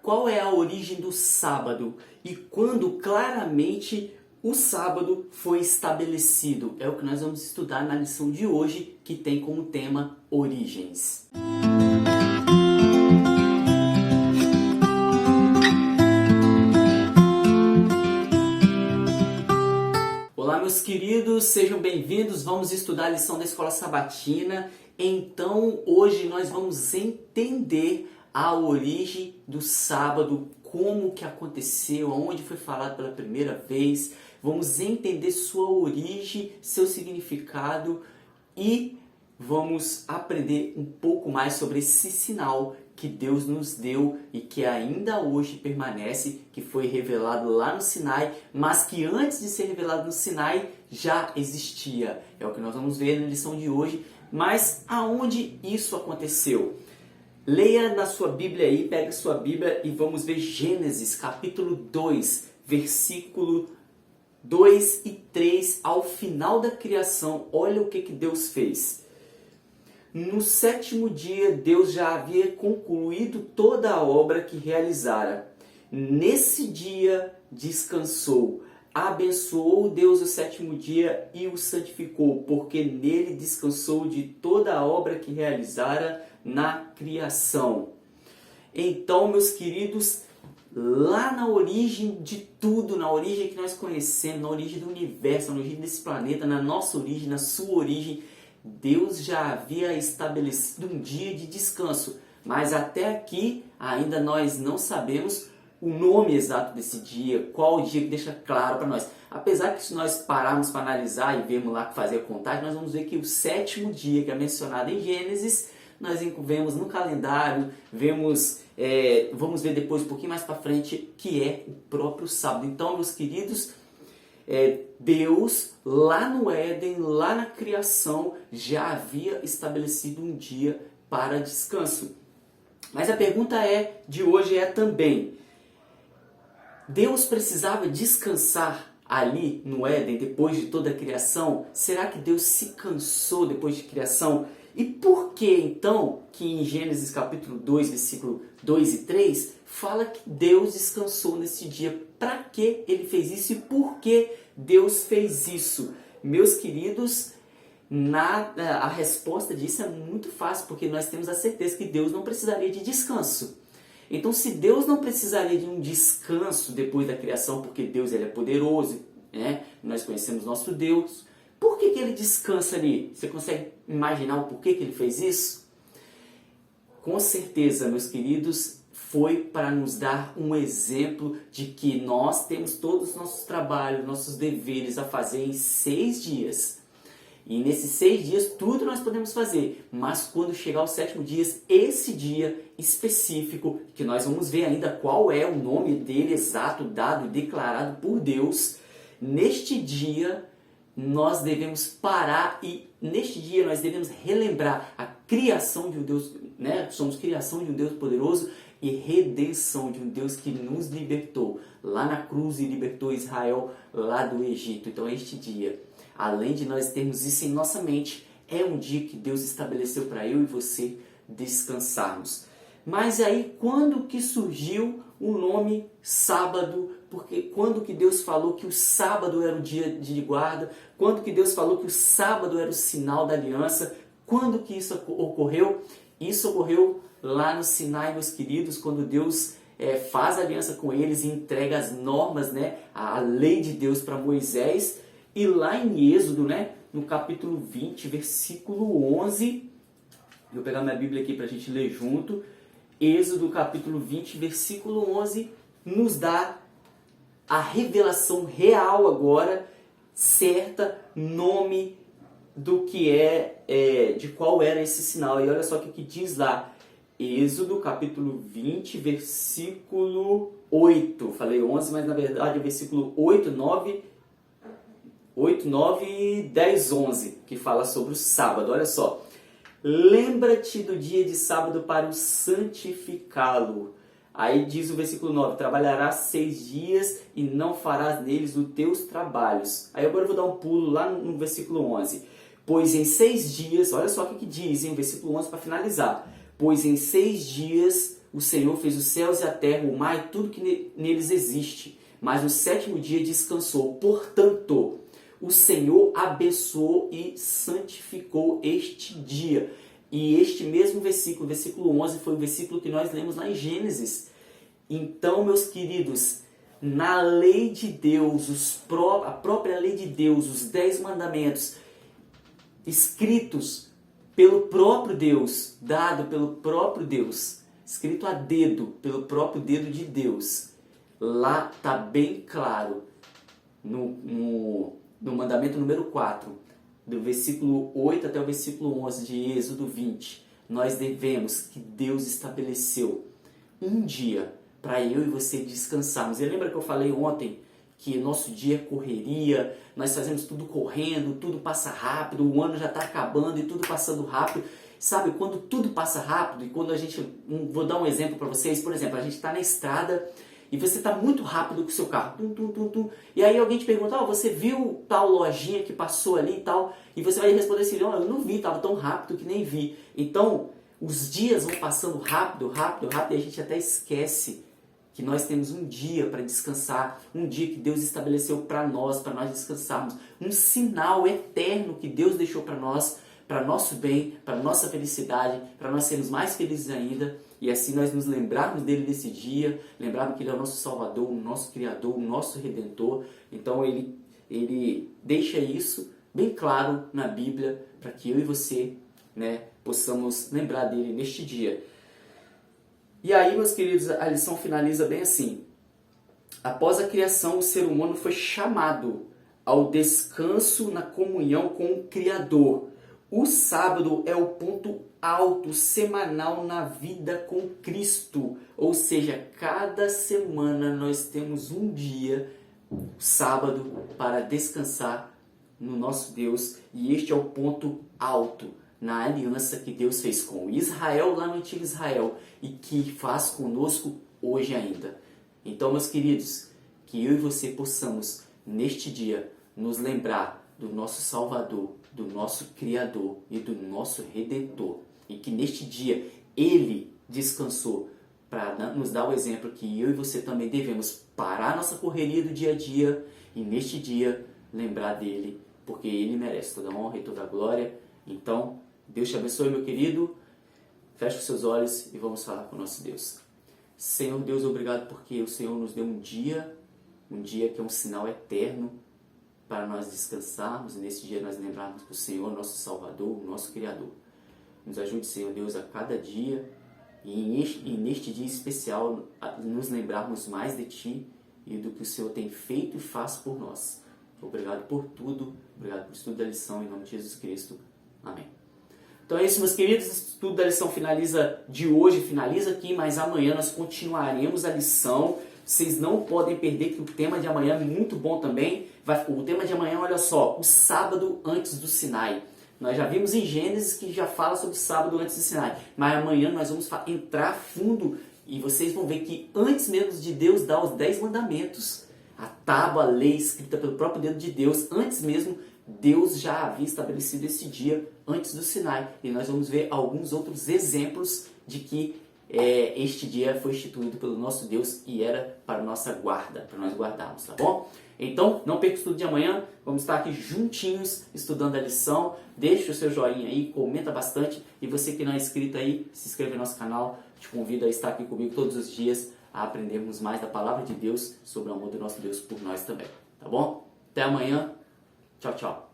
qual é a origem do sábado e quando claramente o sábado foi estabelecido. É o que nós vamos estudar na lição de hoje, que tem como tema Origens. Olá, meus queridos, sejam bem-vindos. Vamos estudar a lição da Escola Sabatina. Então, hoje nós vamos entender a origem do sábado, como que aconteceu, onde foi falado pela primeira vez. Vamos entender sua origem, seu significado e vamos aprender um pouco mais sobre esse sinal que Deus nos deu e que ainda hoje permanece, que foi revelado lá no Sinai, mas que antes de ser revelado no Sinai já existia. É o que nós vamos ver na lição de hoje. Mas aonde isso aconteceu? Leia na sua Bíblia aí, pega sua Bíblia e vamos ver Gênesis capítulo 2, versículo 2 e 3, ao final da criação. Olha o que Deus fez. No sétimo dia, Deus já havia concluído toda a obra que realizara. Nesse dia, descansou. Abençoou Deus o sétimo dia e o santificou, porque nele descansou de toda a obra que realizara na criação. Então, meus queridos, lá na origem de tudo, na origem que nós conhecemos, na origem do universo, na origem desse planeta, na nossa origem, na sua origem, Deus já havia estabelecido um dia de descanso. Mas até aqui ainda nós não sabemos o nome exato desse dia, qual o dia que deixa claro para nós. Apesar que se nós pararmos para analisar e vermos lá fazer a contagem, nós vamos ver que o sétimo dia que é mencionado em Gênesis, nós vemos no calendário, vamos ver depois um pouquinho mais para frente, que é o próprio sábado. Então, meus queridos, Deus lá no Éden, lá na criação, já havia estabelecido um dia para descanso. Mas a pergunta de hoje é também: Deus precisava descansar ali no Éden depois de toda a criação? Será que Deus se cansou depois de criação? E por que então que em Gênesis capítulo 2, versículo 2 e 3, fala que Deus descansou nesse dia? Para que ele fez isso e por que Deus fez isso? Meus queridos, a resposta disso é muito fácil, porque nós temos a certeza que Deus não precisaria de descanso. Então, se Deus não precisaria de um descanso depois da criação, porque Deus ele é poderoso, né? Nós conhecemos nosso Deus, por que ele descansa ali? Você consegue imaginar o porquê que ele fez isso? Com certeza, meus queridos, foi para nos dar um exemplo de que nós temos todos os nossos trabalhos, nossos deveres a fazer em 6 dias. E nesses 6 dias tudo nós podemos fazer, mas quando chegar os 7º dia, esse dia específico, que nós vamos ver ainda qual é o nome dele exato, dado e declarado por Deus, neste dia nós devemos parar e neste dia nós devemos relembrar a criação de um Deus, né? Somos criação de um Deus poderoso e redenção de um Deus que nos libertou lá na cruz e libertou Israel lá do Egito. Então este dia, além de nós termos isso em nossa mente, é um dia que Deus estabeleceu para eu e você descansarmos. Mas aí, quando que surgiu o nome sábado? Porque quando que Deus falou que o sábado era o dia de guarda? Quando que Deus falou que o sábado era o sinal da aliança? Quando que isso ocorreu? Isso ocorreu lá no Sinai, meus queridos, quando Deus faz aliança com eles e entrega as normas, né, a lei de Deus para Moisés. E lá em Êxodo, né, no capítulo 20, versículo 11, vou pegar minha Bíblia aqui para a gente ler junto. Êxodo capítulo 20, versículo 11, nos dá a revelação real agora, certa, nome do que de qual era esse sinal. E olha só o que diz lá, Êxodo capítulo 20, versículo 8. Falei 11, mas na verdade é o versículo 8, 9 e 10, 11, que fala sobre o sábado. Olha só. Lembra-te do dia de sábado para o santificá-lo. Aí diz o versículo 9, trabalharás 6 dias e não farás neles os teus trabalhos. Aí agora eu vou dar um pulo lá no versículo 11. Pois em 6 dias, olha só o que diz, hein, o versículo 11 para finalizar. Pois em 6 dias o Senhor fez os céus e a terra, o mar e tudo que neles existe. Mas no sétimo dia descansou. Portanto, o Senhor abençoou e santificou este dia. E este mesmo versículo, versículo 11, foi o versículo que nós lemos lá em Gênesis. Então, meus queridos, na lei de Deus, a própria lei de Deus, os 10 mandamentos, escritos pelo próprio Deus, dado pelo próprio Deus, escrito a dedo, pelo próprio dedo de Deus, lá está bem claro, no mandamento número 4, do versículo 8 até o versículo 11 de Êxodo 20, nós devemos, que Deus estabeleceu um dia para eu e você descansarmos. E lembra que eu falei ontem que nosso dia é correria, nós fazemos tudo correndo, tudo passa rápido, o ano já está acabando e tudo passando rápido. Sabe, quando tudo passa rápido e quando a gente... Vou dar um exemplo para vocês. Por exemplo, a gente está na estrada e você está muito rápido com o seu carro. Tum, tum, tum, tum. E aí alguém te pergunta, você viu tal lojinha que passou ali e tal? E você vai responder assim, eu não vi, estava tão rápido que nem vi. Então, os dias vão passando rápido, rápido, rápido e a gente até esquece que nós temos um dia para descansar, um dia que Deus estabeleceu para nós descansarmos, um sinal eterno que Deus deixou para nós, para nosso bem, para nossa felicidade, para nós sermos mais felizes ainda, e assim nós nos lembrarmos dele nesse dia, lembrarmos que ele é o nosso Salvador, o nosso Criador, o nosso Redentor. Então ele deixa isso bem claro na Bíblia, para que eu e você, possamos lembrar dele neste dia. E aí, meus queridos, a lição finaliza bem assim. Após a criação, o ser humano foi chamado ao descanso na comunhão com o Criador. O sábado é o ponto alto semanal na vida com Cristo. Ou seja, cada semana nós temos um dia, sábado, para descansar no nosso Deus. E este é o ponto alto na aliança que Deus fez com Israel lá no antigo Israel e que faz conosco hoje ainda. Então, meus queridos, que eu e você possamos, neste dia, nos lembrar do nosso Salvador, do nosso Criador e do nosso Redentor. E que neste dia Ele descansou para nos dar o exemplo que eu e você também devemos parar nossa correria do dia a dia e neste dia lembrar dele, porque Ele merece toda a honra e toda a glória. Então, Deus te abençoe, meu querido. Feche os seus olhos e vamos falar com o nosso Deus. Senhor Deus, obrigado porque o Senhor nos deu um dia que é um sinal eterno para nós descansarmos e nesse dia nós lembrarmos do Senhor, nosso Salvador, nosso Criador. Nos ajude, Senhor Deus, a cada dia e neste dia especial nos lembrarmos mais de Ti e do que o Senhor tem feito e faz por nós. Obrigado por tudo, obrigado por estudo da lição, em nome de Jesus Cristo. Amém. Então é isso, meus queridos, o estudo da lição de hoje finaliza aqui, mas amanhã nós continuaremos a lição. Vocês não podem perder que o tema de amanhã é muito bom também. O tema de amanhã, olha só, o sábado antes do Sinai. Nós já vimos em Gênesis que já fala sobre o sábado antes do Sinai, mas amanhã nós vamos entrar fundo e vocês vão ver que antes mesmo de Deus dar os 10 mandamentos, a tábua, a lei escrita pelo próprio dedo de Deus, antes mesmo Deus já havia estabelecido esse dia antes do Sinai. E nós vamos ver alguns outros exemplos de que este dia foi instituído pelo nosso Deus e era para nossa guarda, para nós guardarmos, tá bom? Então, não perca o estudo de amanhã, vamos estar aqui juntinhos estudando a lição. Deixe o seu joinha aí, comenta bastante. E você que não é inscrito aí, se inscreve no nosso canal. Te convido a estar aqui comigo todos os dias a aprendermos mais da palavra de Deus sobre o amor do nosso Deus por nós também, tá bom? Até amanhã. Tchau, tchau.